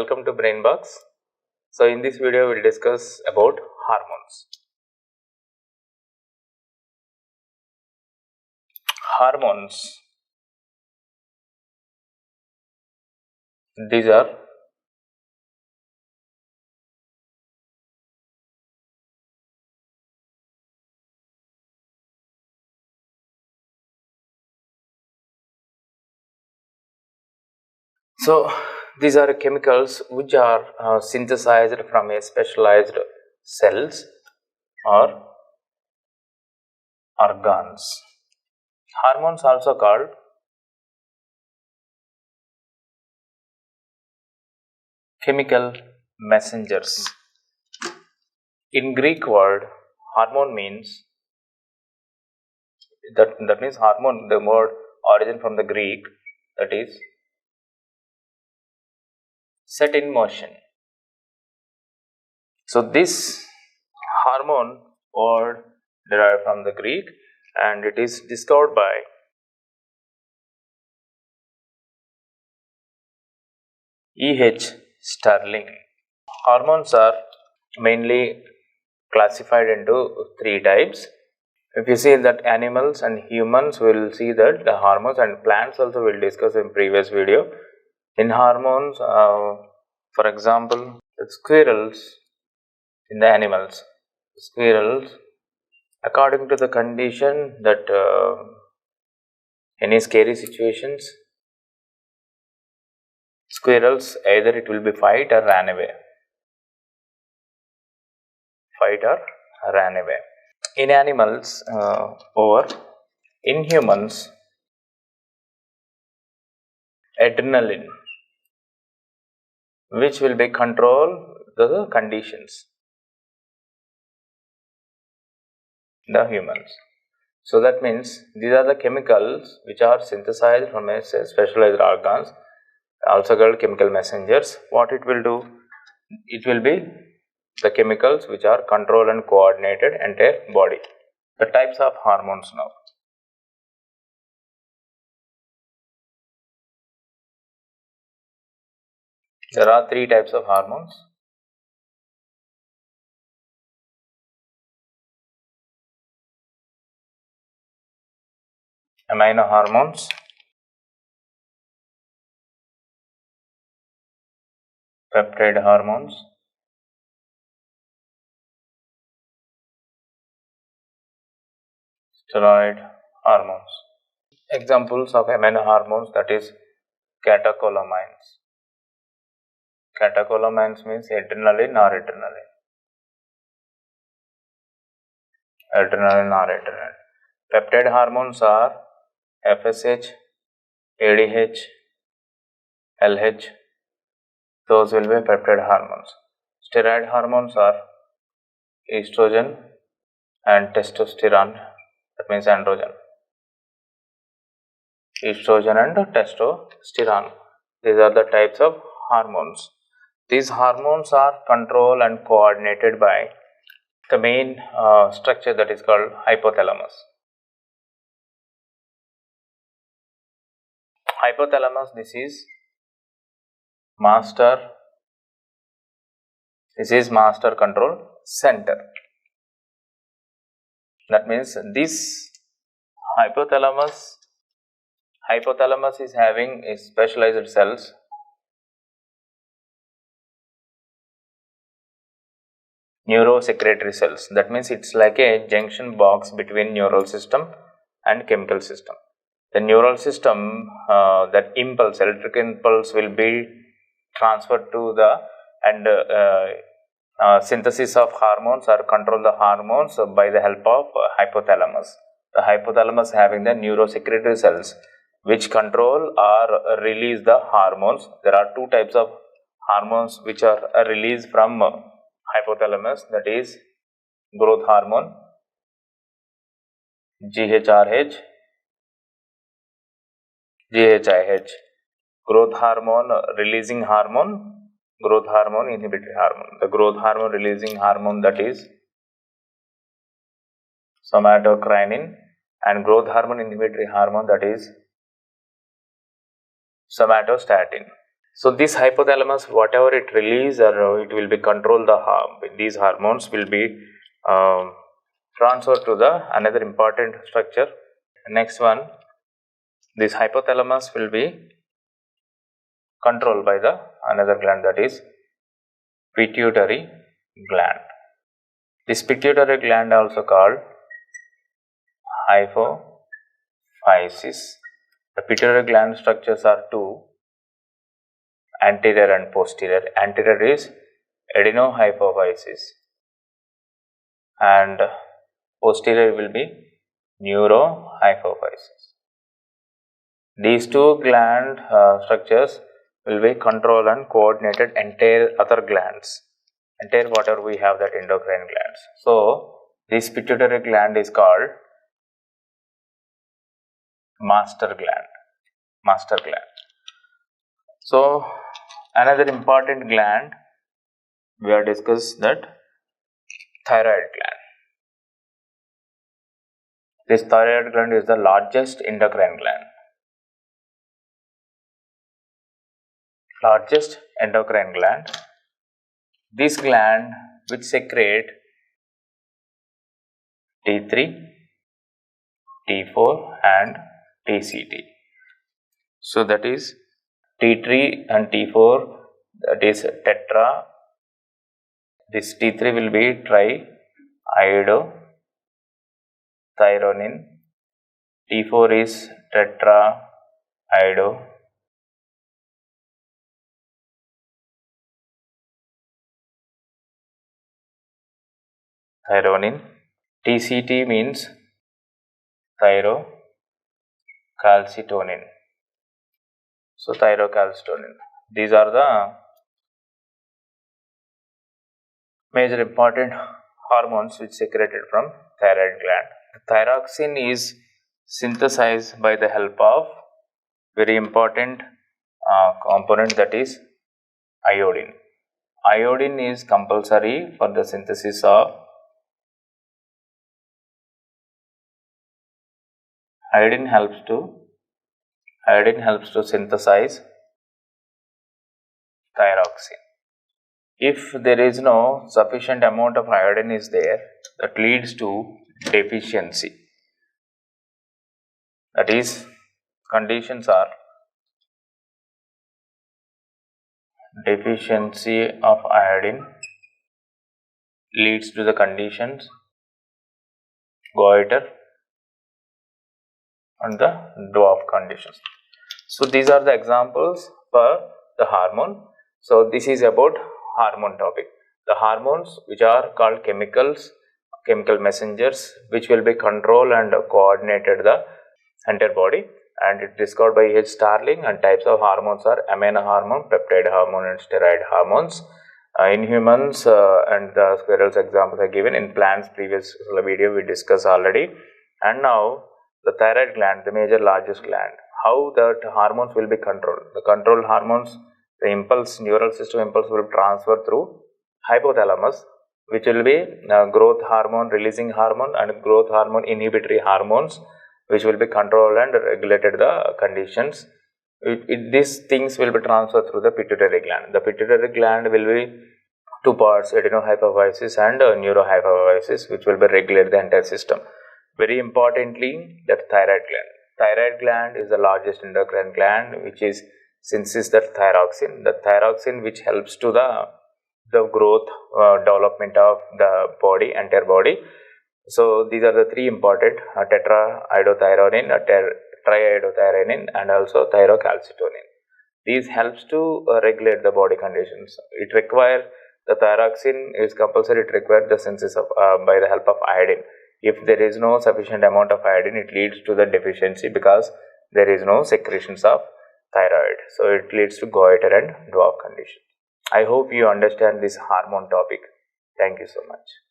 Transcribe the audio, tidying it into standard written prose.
welcome to BrainBox. So in this video we'll discuss about hormones. Hormones, these are these are chemicals which are synthesized from a specialized cells or organs. Hormones also called chemical messengers. In Greek word, hormone means that means hormone, the word origin from the Greek, that is set in motion. So this hormone word derived from the Greek and it is discovered by E.H. Sterling. Hormones are mainly classified into three types. If you see that animals and humans, will see that the hormones, and plants also will discuss in previous video. In hormones, for example, the squirrels, in the animals, squirrels, according to the condition that any scary situations, squirrels either it will be fight or ran away. In animals, in humans, adrenaline, which will be control the conditions, the humans. So that means these are the chemicals which are synthesized from a specialized organs, also called chemical messengers. What it will do? It will be the chemicals which are control and coordinated entire body. The types of hormones now. There are three types of hormones. Amino hormones, peptide hormones, steroid hormones. Examples of amino hormones, that is catecholamines. Catecholamines means adrenaline or adrenaline. Peptide hormones are FSH, ADH, LH. Those will be peptide hormones. Steroid hormones are estrogen and testosterone, that means androgen. Estrogen and testosterone. These are the types of hormones. These hormones are controlled and coordinated by the main structure, that is called hypothalamus. Hypothalamus, this is master control center. That means this hypothalamus is having a specialized cells, neurosecretory cells. That means it's like a junction box between neural system and chemical system. The neural system, that impulse, electric impulse will be transferred to the synthesis of hormones or control the hormones by the help of hypothalamus. The hypothalamus having the neurosecretory cells which control or release the hormones. There are two types of hormones which are released from hypothalamus, that is growth hormone, GHRH, GHIH. Growth hormone releasing hormone, growth hormone inhibitory hormone. The growth hormone releasing hormone, that is somatokinin, and growth hormone inhibitory hormone, that is somatostatin. So this hypothalamus, whatever it release or it will be control these hormones will be transferred to the another important structure. Next one, this hypothalamus will be controlled by the another gland, that is pituitary gland. This pituitary gland also called hypophysis. The pituitary gland structures are two, anterior and posterior. Anterior is adenohypophysis and posterior will be neurohypophysis. These two gland structures will be controlled and coordinated entire other glands, entire whatever we have, that endocrine glands. So this pituitary gland is called master gland. So another important gland we have discussed, that thyroid gland. This thyroid gland is the largest endocrine gland. This gland which secrete T3, T4 and TCT. So that is T3 and T4, that is tetra. This T3 will be triiodothyronine. T4 is tetraiodothyronine. TCT means thyrocalcitonin. So thyrocalcitonin. These are the major important hormones which secreted from thyroid gland. Thyroxine is synthesized by the help of very important component, that is iodine. Iodine is compulsory for the synthesis of iodine helps to synthesize thyroxine. If there is no sufficient amount of iodine is there, that leads to deficiency. That is, conditions are deficiency of iodine leads to the conditions goiter and the dwarf conditions. So these are the examples for the hormone. So this is about hormone topic. The hormones which are called chemical messengers, which will be control and coordinated the entire body, and it is discovered by H. Starling. And types of hormones are amino hormone, peptide hormone and steroid hormones. In humans and the squirrels examples are given. In plants, previous video we discussed already. And now the thyroid gland, the major largest gland, how that hormones will be controlled. The control hormones, the impulse, neural system impulse will transfer through hypothalamus, which will be growth hormone releasing hormone and growth hormone inhibitory hormones, which will be controlled and regulated the conditions. These things will be transferred through the pituitary gland. The pituitary gland will be two parts, adenohypophysis and neurohypophysis, which will be regulate the entire system. Very importantly, that thyroid gland. Thyroid gland is the largest endocrine gland, which is synthesis that thyroxine. The thyroxine which helps to the growth, development of the body, entire body. So these are the three important tetraiodothyronine, triiodothyronine and also thyrocalcitonin. These helps to regulate the body conditions. It requires the thyroxine is compulsory. It requires the synthesis of by the help of iodine. If there is no sufficient amount of iodine, it leads to the deficiency because there is no secretions of thyroid. So it leads to goiter and dwarf condition. I hope you understand this hormone topic. Thank you so much.